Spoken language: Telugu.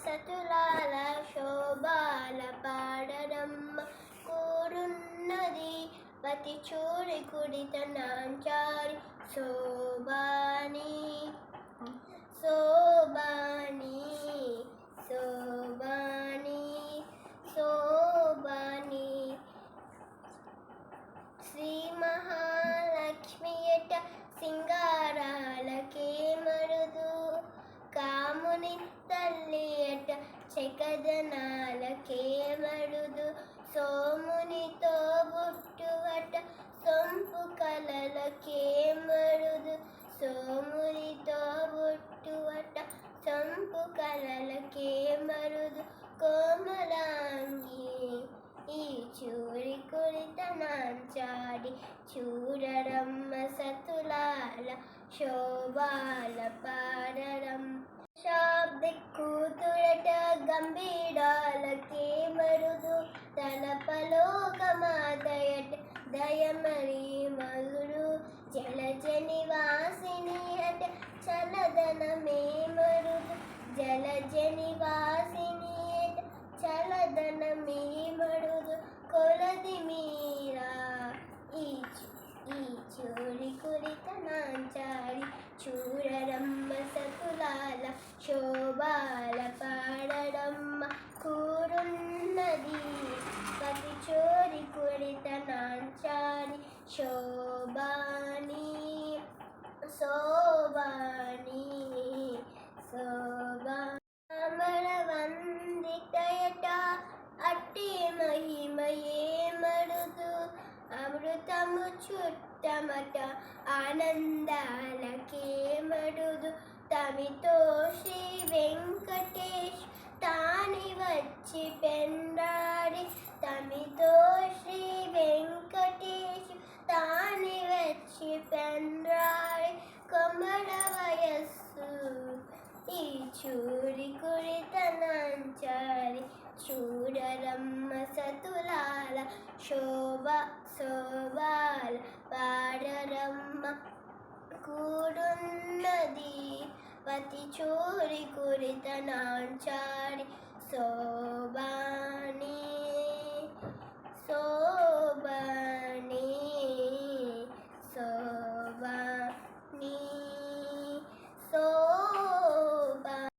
సతులాల శోభాల పాడరమ్మ కూరున్నది పతి చూడి కుడిత నాంచారి శోభాని శోభాని శోభాని శోభాని శ్రీ మహాలక్ష్మియట సింగారాలకే మరుదు కాముని తల్లియట చెకదనాలకే మరుదు సోమునితో బుట్టువట సొంపు కలలకే మరుదు సోమునితో బుట్టువట సొంపు కలలకే మరుదు కోమలాంగి ఈ చూరి కురిత నాంచాడి చూడరమ్మ సతులాల శోభాల పాడరం శాబ్ది కూతురట గంభీరాలకే మరుదు తలపలోకమాతయట దయమరి మగుడు జలజని వాసిని అట చలదనమే మరుదు జలజని వాసిని అట చలదనమే మరుదు కొలది మీరా ఈ చూరి కురిత నాంచాడి చూడరమ్మ సతులాల శోభాల పాడరమ్మ కూరున్నది పతి చోరి కురిత నాంచాడి శోభాని శోభాని శోభామర వందితయట అట్టి మహిమయే మరుదు అమృతము చుట్టమట ఆనందాలకే మరుదు తమితో శ్రీ వెంకటేష్ తాని వచ్చి పెండాడి తమితో శ్రీ వెంకటేష్ తాని వచ్చి పెండాడి కొమ్మడ వయస్సు ఈ చూరి కురిత నాంచారి చూడరమ్మ సతులాల శోభాల పాడరమ్మ కూడున్నది పతి చోరి కురిత నాంచారి శోభా